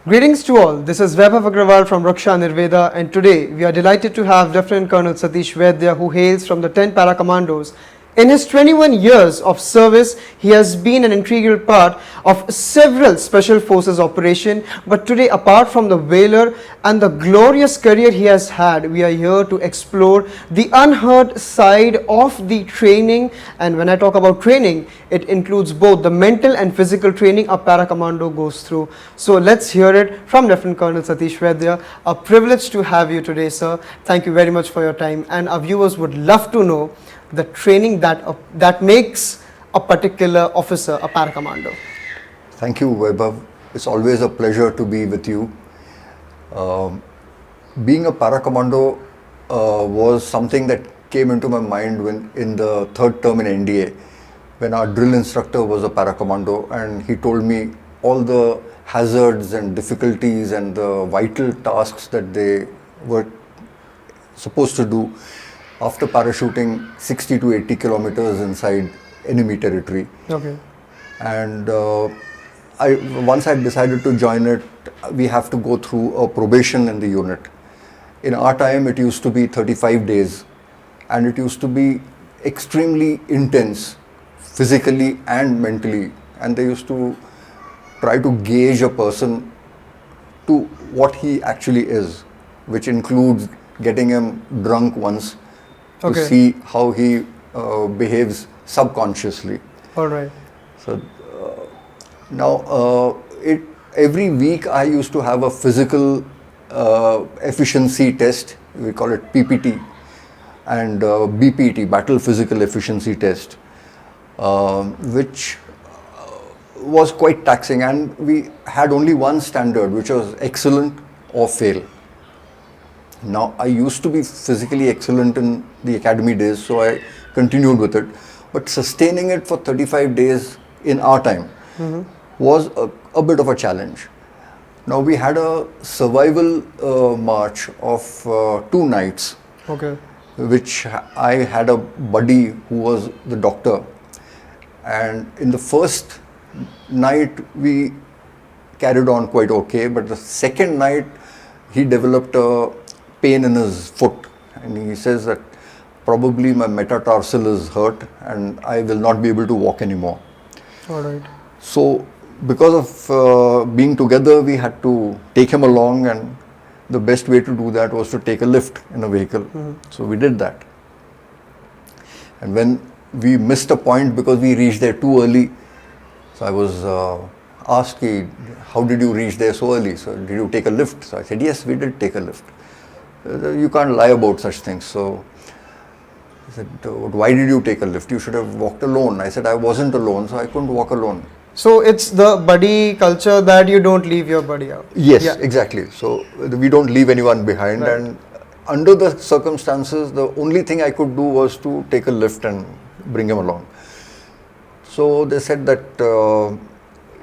Greetings to all. This is Vaibhav Agrawal from Raksha Nirveda, and today we are delighted to have Lieutenant Colonel Satish Vaidya, who hails from the 10 Para Commandos. In his 21 years of service, he has been an integral part of several special forces operations. But today, apart from the valor and the glorious career he has had, we are here to explore the unheard side of the training. And when I talk about training, it includes both the mental and physical training a Para Commando goes through. So let's hear it from Lieutenant Colonel Satish Vaidya. A privilege to have you today, sir. Thank you very much for your time. And our viewers would love to know the training that makes a particular officer a Para Commando. Thank you, Vaibhav. It's always a pleasure to be with you. Being a Para Commando was something that came into my mind when in the third term in NDA, when our drill instructor was a Para Commando, and he told me all the hazards and difficulties and the vital tasks that they were supposed to do after parachuting 60 to 80 kilometers inside enemy territory. Okay. And once I decided to join it, we have to go through a probation in the unit. In our time, it used to be 35 days, and it used to be extremely intense, physically and mentally. And they used to try to gauge a person to what he actually is, which includes getting him drunk once, to see how he behaves subconsciously. All right. So now every week I used to have a physical efficiency test. We call it PPT, and BPT, Battle Physical Efficiency Test, which was quite taxing, and we had only one standard, which was excellent or fail. Now, I used to be physically excellent in the academy days, so I continued with it. But sustaining it for 35 days in our time was a bit of a challenge. Now, we had a survival march of 2 nights, which I had a buddy who was the doctor. And in the first night, we carried on quite okay, but the second night, he developed a pain in his foot, and he says that probably my metatarsal is hurt and I will not be able to walk anymore. All right. So because of being together, we had to take him along, and the best way to do that was to take a lift in a vehicle. So we did that. And when we missed a point because we reached there too early, so I was asked, how did you reach there so early? So did you take a lift? So I said, yes, we did take a lift. You can't lie about such things. So he said, why did you take a lift? You should have walked alone. I said, I wasn't alone, so I couldn't walk alone. So it's the buddy culture that you don't leave your buddy out. Yes, exactly. So we don't leave anyone behind. Right. And under the circumstances, the only thing I could do was to take a lift and bring him along. So they said that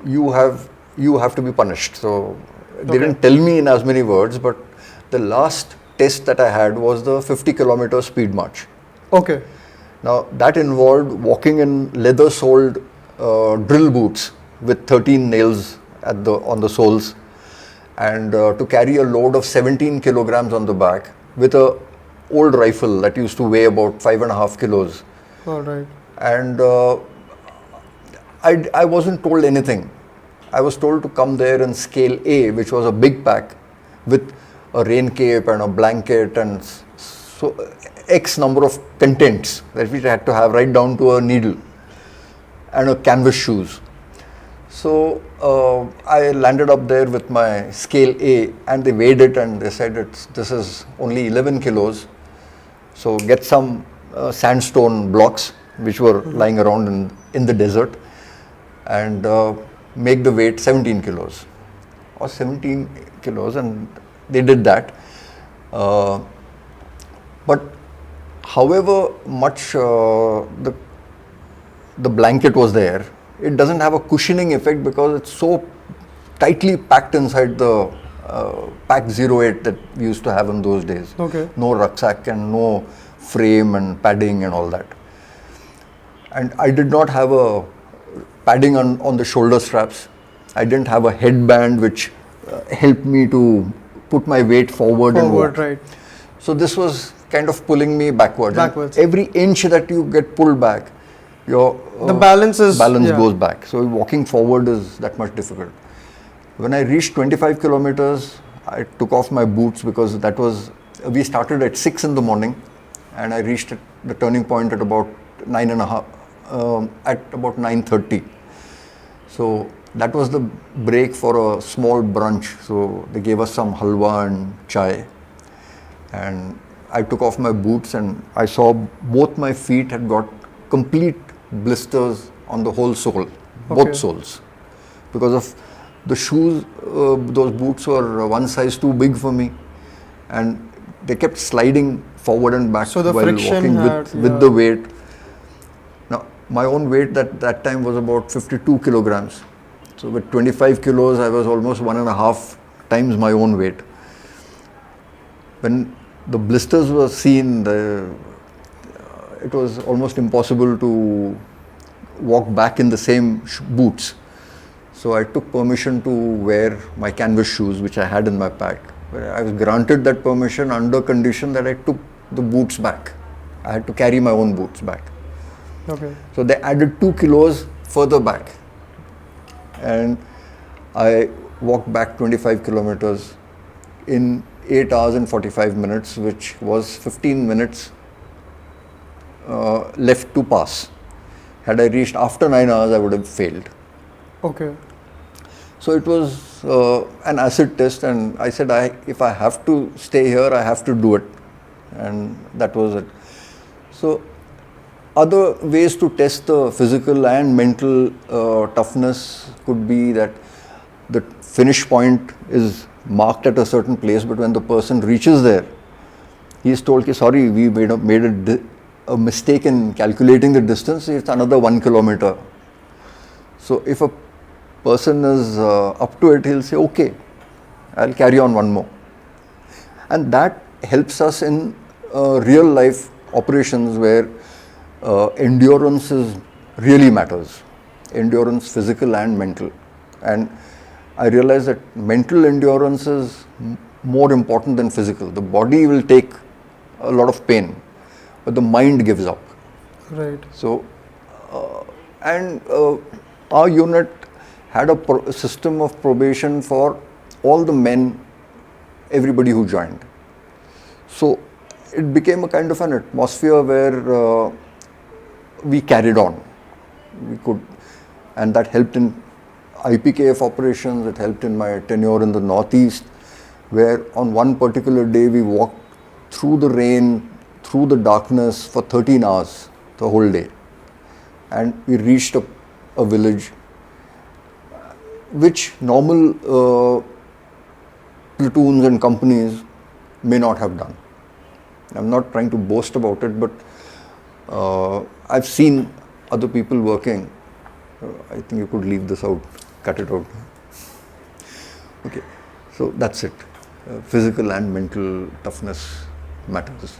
you have to be punished. So they didn't tell me in as many words, but the last test that I had was the 50-kilometer speed march. Okay. Now that involved walking in leather-soled drill boots with 13 nails on the soles, and to carry a load of 17 kilograms on the back with a old rifle that used to weigh about 5.5 kilos. All right. And I wasn't told anything. I was told to come there in scale A, which was a big pack with a rain cape and a blanket and so X number of contents that we had to have, right down to a needle and a canvas shoes. So I landed up there with my scale A, and they weighed it and they said this is only 11 kilos. So get some sandstone blocks which were lying around in the desert, and make the weight 17 kilos or 17 kilos, and they did that. But however much the blanket was there, it doesn't have a cushioning effect because it's so tightly packed inside the pack 08 that we used to have in those days. No rucksack and no frame and padding and all that. And I did not have a padding on the shoulder straps. I didn't have a headband which help me to put my weight forward and walk. Right. So this was kind of pulling me backwards. Backwards. And every inch that you get pulled back, your The balance goes back. So walking forward is that much difficult. When I reached 25 kilometers, I took off my boots because we started at 6 in the morning and I reached the turning point at about 9:30. So that was the break for a small brunch. So they gave us some halwa and chai. And I took off my boots and I saw both my feet had got complete blisters on the whole sole, both soles. Because of the shoes, those boots were one size too big for me. And they kept sliding forward and back so the while friction walking with the weight. Now, my own weight that time was about 52 kilograms. So with 25 kilos, I was almost 1.5 times my own weight. When the blisters were seen, it was almost impossible to walk back in the same boots. So I took permission to wear my canvas shoes, which I had in my pack. I was granted that permission under condition that I took the boots back. I had to carry my own boots back. Okay. So they added 2 kilos further back. And I walked back 25 kilometers in 8 hours and 45 minutes, which was 15 minutes left to pass. Had I reached after 9 hours, I would have failed. Okay. So it was an acid test, and I said, if I have to stay here, I have to do it. And that was it. So other ways to test the physical and mental toughness could be that the finish point is marked at a certain place, but when the person reaches there, he is told, sorry, we made a mistake in calculating the distance, it's another 1 kilometer. So if a person is up to it, he'll say, okay, I'll carry on one more. And that helps us in real life operations where endurance really matters. Endurance, physical and mental. And I realized that mental endurance is more important than physical. The body will take a lot of pain, but the mind gives up. Right. So, our unit had a system of probation for all the men, everybody who joined. So it became a kind of an atmosphere where we carried on. We could, and that helped in IPKF operations. It helped in my tenure in the Northeast, where on one particular day we walked through the rain, through the darkness for 13 hours, the whole day. And we reached a village which normal platoons and companies may not have done. I'm not trying to boast about it, but I've seen other people working. I think you could leave this out, cut it out. Okay, so that's it. Physical and mental toughness matters.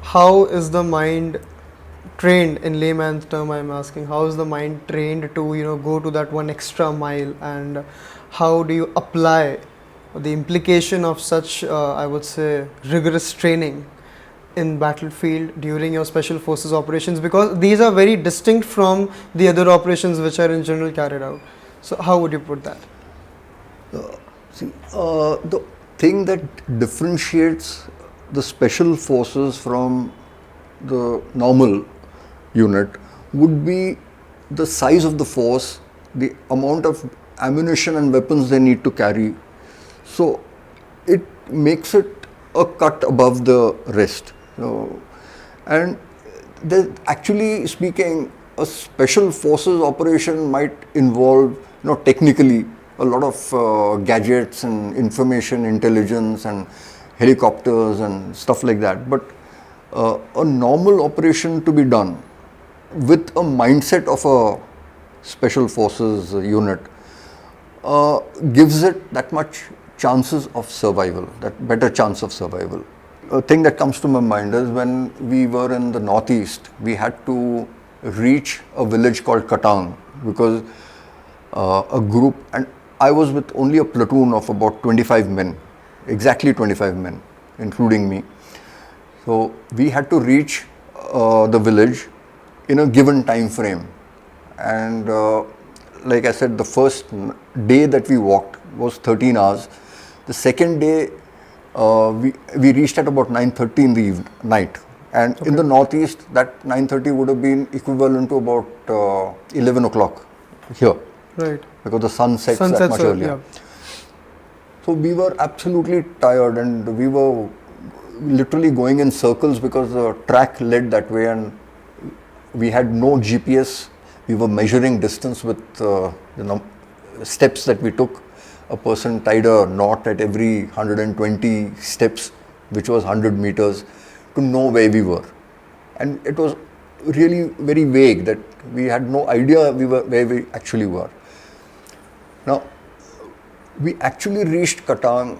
How is the mind trained, in layman's term I'm asking, how is the mind trained to go to that one extra mile, and how do you apply the implication of such I would say rigorous training in battlefield during your special forces operations, because these are very distinct from the other operations which are in general carried out. So how would you put that? The thing that differentiates the special forces from the normal unit would be the size of the force, the amount of ammunition and weapons they need to carry. So it makes it a cut above the rest. And actually speaking, a special forces operation might involve, technically a lot of gadgets and information intelligence and helicopters and stuff like that. But a normal operation to be done with a mindset of a special forces unit gives it that much chances of survival, that better chance of survival. A thing that comes to my mind is when we were in the Northeast, we had to reach a village called Katang because a group, and I was with only a platoon of about 25 men, exactly 25 men, including me. So we had to reach the village in a given time frame. And like I said, the first day that we walked was 13 hours. The second day, we reached at about 9:30 in the night. And in the northeast, that 9:30 would have been equivalent to about 11 o'clock here. Right. Because the sun sets Sun that sets much early, earlier. yeah. So we were absolutely tired, and we were literally going in circles because the track led that way, and we had no GPS. We were measuring distance with steps that we took. A person tied a knot at every 120 steps, which was 100 meters, to know where we were. And it was really very vague, that we had no idea where we actually were. Now, we actually reached Katang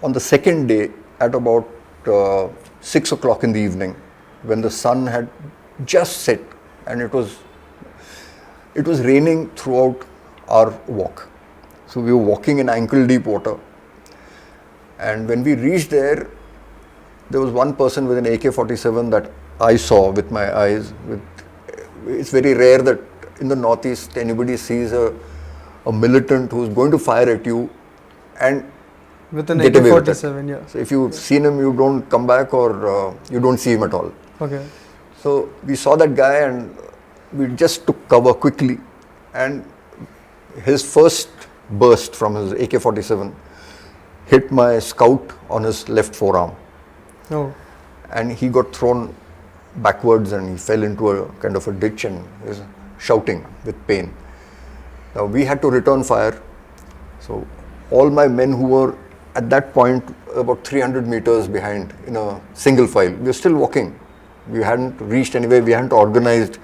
on the second day at about 6 o'clock in the evening, when the sun had just set, and it was raining throughout our walk. So we were walking in ankle deep water, and when we reached there was one person with an AK-47 that I saw with my eyes. It's very rare that in the northeast anybody sees a militant who's going to fire at you and With an get away with it. AK-47, yeah. So if you've seen him, you don't come back, or you don't see him at all. Okay. So we saw that guy, and we just took cover quickly, and his first burst from his AK-47 hit my scout on his left forearm. Oh. And he got thrown backwards, and he fell into a kind of a ditch and is shouting with pain. Now we had to return fire. So all my men who were at that point about 300 meters behind in a single file, we were still walking. We hadn't reached anywhere, we hadn't organized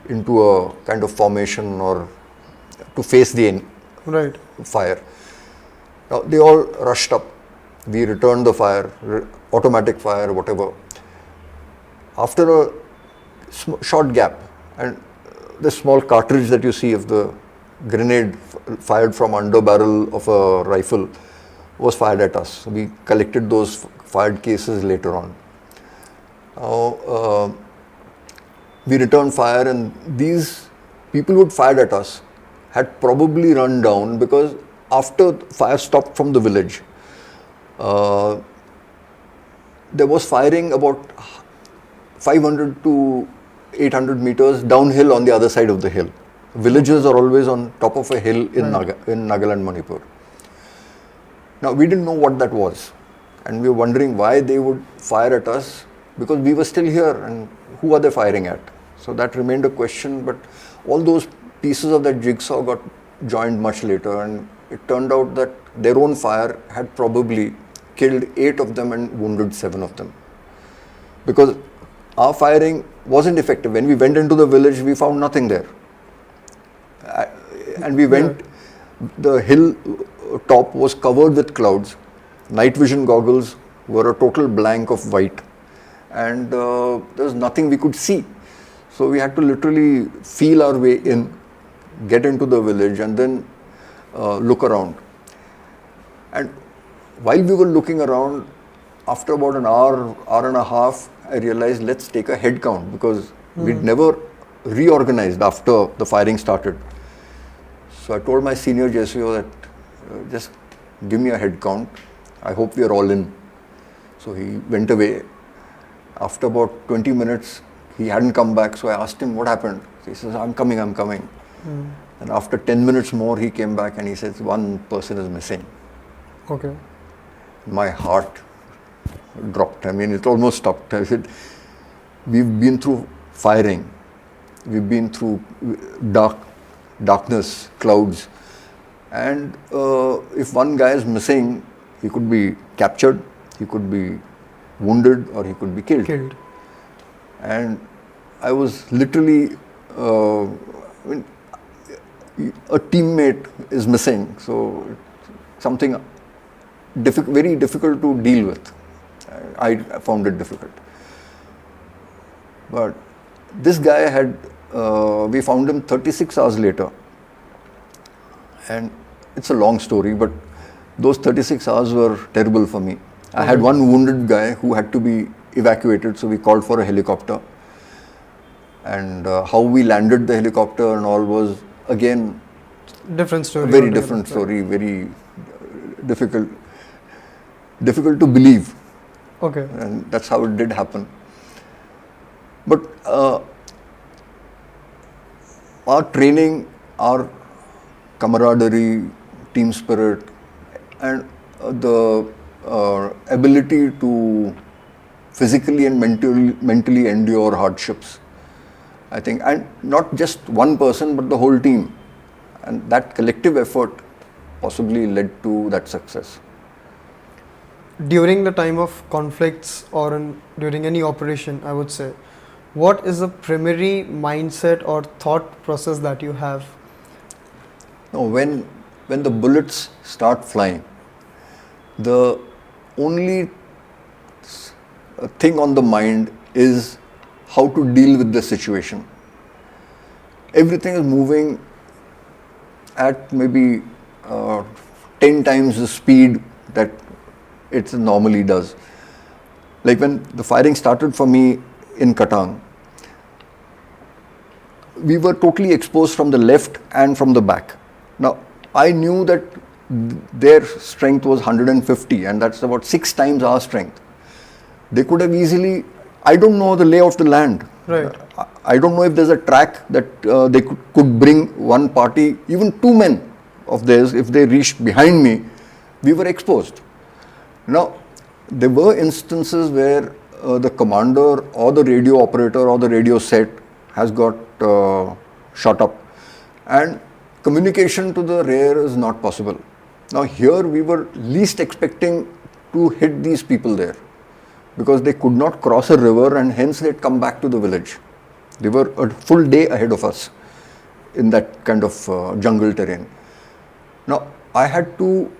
into a kind of formation or to face the fire. Now they all rushed up. We returned the fire, automatic fire, whatever. After a short gap, and the small cartridge that you see of the grenade fired from under barrel of a rifle was fired at us. So we collected those fired cases later on. Now, we returned fire, and these people who had fired at us had probably run down, because after fire stopped from the village, there was firing about 500 to 800 meters downhill on the other side of the hill. Villages are always on top of a hill in Nagaland, Manipur. Now we didn't know what that was, and we were wondering why they would fire at us, because we were still here, and who are they firing at? So that remained a question, but all those pieces of that jigsaw got joined much later, and it turned out that their own fire had probably killed 8 of them and wounded 7 of them. Because our firing wasn't effective. When we went into the village, we found nothing there. And we went, the hill top was covered with clouds. Night vision goggles were a total blank of white. And there was nothing we could see. So we had to literally feel our way in, get into the village, and then look around. And while we were looking around, after about an hour and a half, I realized, let's take a head count, because we'd never reorganized after the firing started. So I told my senior JSO that just give me a head count. I hope we are all in. So he went away. After about 20 minutes, he hadn't come back. So I asked him what happened. He says, I'm coming. And after 10 minutes more, he came back and he says, one person is missing. Okay. My heart dropped. I mean, it almost stopped. I said, we've been through firing. We've been through darkness, clouds. And if one guy is missing, he could be captured, he could be wounded, or he could be killed. And I was literally, a teammate is missing. So something very difficult to deal with. I found it difficult. But this guy had, we found him 36 hours later. And it's a long story, but those 36 hours were terrible for me. I had one wounded guy who had to be evacuated, so we called for a helicopter. And how we landed the helicopter and all was again Different story. a very different story, very difficult to believe. Okay. And that's how it did happen. But our training, our camaraderie, team spirit, and the ability to physically and mentally endure hardships, I think, and not just one person but the whole team, and that collective effort possibly led to that success. During the time of conflicts or during any operation, I would say, what is the primary mindset or thought process that you have? No, when the bullets start flying, the only thing on the mind is how to deal with the situation. Everything is moving at maybe 10 times the speed that it normally does. Like when the firing started for me in Katang, we were totally exposed from the left and from the back. Now, I knew that their strength was 150 and that's about 6 times our strength. They could have easily, I don't know the lay of the land. Right. I don't know if there's a track that they could bring one party, even 2 men of theirs, if they reached behind me, we were exposed. Now, there were instances where the commander or the radio operator or the radio set has got shot up and communication to the rear is not possible. Now here we were least expecting to hit these people there because they could not cross a river and hence they'd come back to the village. They were a full day ahead of us in that kind of jungle terrain. Now I had to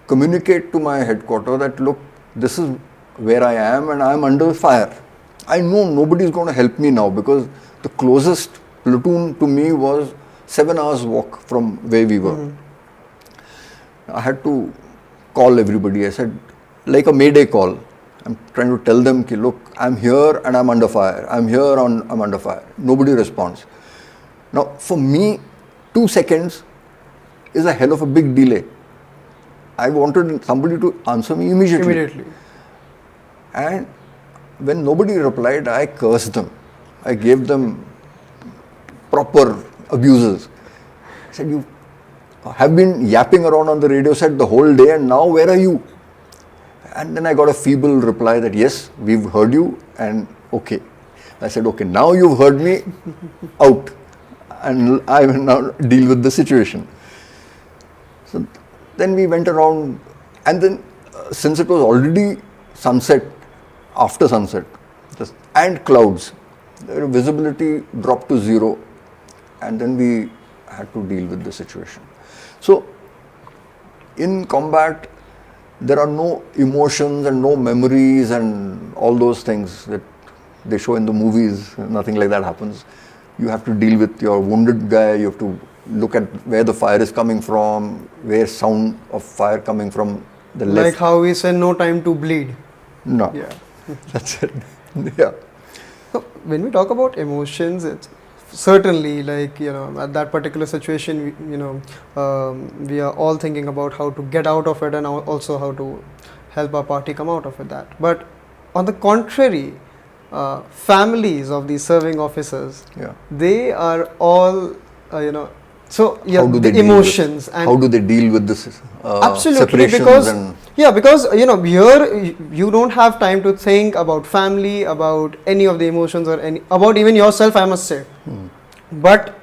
communicate to my headquarters that look, this is where I am and I am under fire. I know nobody is going to help me now because the closest platoon to me was 7 hours walk from where we were. I had to call everybody. I said, like a mayday call. I'm trying to tell them, look, I'm here and I'm under fire. I'm here and I'm under fire. Nobody responds. Now, for me, 2 seconds is a hell of a big delay. I wanted somebody to answer me immediately. And when nobody replied, I cursed them. I gave them proper abuses. I said, you have been yapping around on the radio set the whole day and now where are you? And then I got a feeble reply that yes, we've heard you and okay. I said, okay, now you've heard me, out. And I will now deal with the situation. So then we went around and then since it was already sunset, after sunset and clouds, the visibility dropped to 0 and then we had to deal with the situation. So in combat, there are no emotions and no memories and all those things that they show in the movies. Nothing like that happens. You have to deal with your wounded guy. You have to look at where the fire is coming from, where sound of fire coming from the left. Like how we say no time to bleed. No. Yeah. That's it. Yeah. So when we talk about emotions, it's certainly like, at that particular situation, we are all thinking about how to get out of it and also how to help our party come out of it. But on the contrary, families of these serving officers, they are all, so yeah, the emotions and how do they deal with this absolutely, because here you don't have time to think about family, about any of the emotions or about even yourself, I must say. But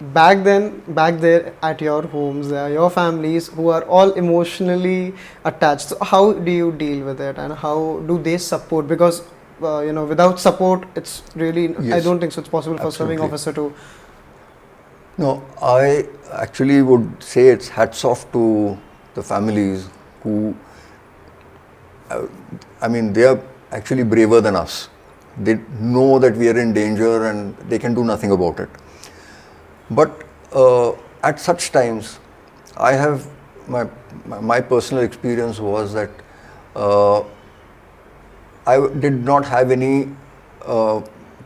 back there at your homes, there are your families who are all emotionally attached. So how do you deal with it and how do they support? Because without support, it's really, I don't think so it's possible for serving officer to. No, I actually would say it's hats off to the families who, they are actually braver than us. They know that we are in danger and they can do nothing about it. But at such times, I have my personal experience was that uh, did not have any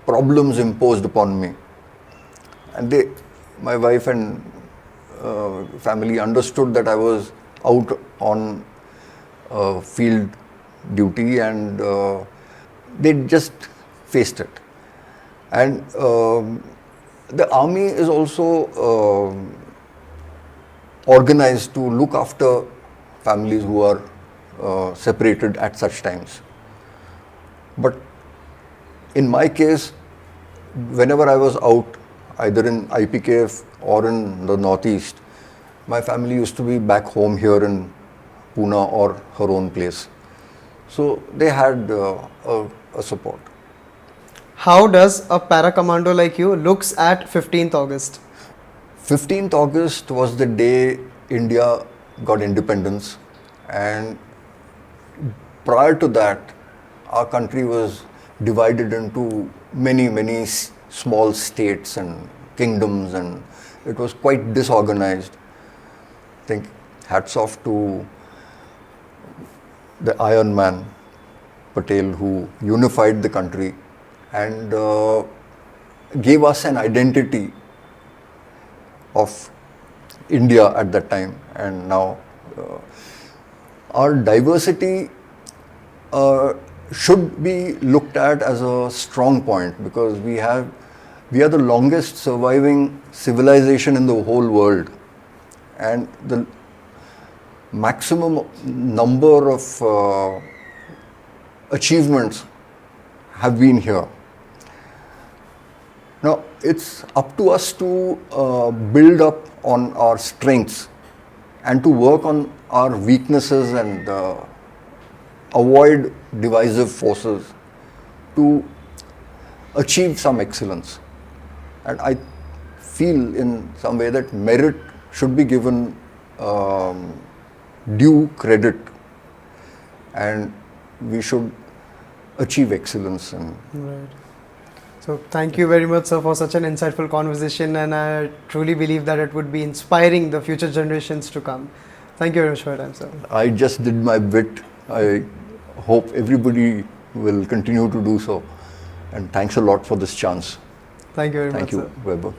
problems imposed upon me, and my wife and family understood that I was out on field duty, and they just faced it. And the army is also organized to look after families who are separated at such times. But in my case, whenever I was out, either in IPKF or in the Northeast, my family used to be back home here in Pune or her own place. So they had a support. How does a para commando like you looks at 15th August? 15th August was the day India got independence, and prior to that, our country was divided into many small states and kingdoms, and it was quite disorganized. I think hats off to the Iron Man, Patel, who unified the country and gave us an identity of India at that time. And now our diversity should be looked at as a strong point, because we are the longest surviving civilization in the whole world, and the maximum number of achievements have been here. Now it's up to us to build up on our strengths and to work on our weaknesses and avoid divisive forces to achieve some excellence. And I feel in some way that merit should be given due credit, and we should achieve excellence. And Right. So thank you very much, sir, for such an insightful conversation, and I truly believe that it would be inspiring the future generations to come. Thank you very much for your time, sir. I just did my bit. I hope everybody will continue to do so. And thanks a lot for this chance. Thank you very Thank much, you, sir. Weber.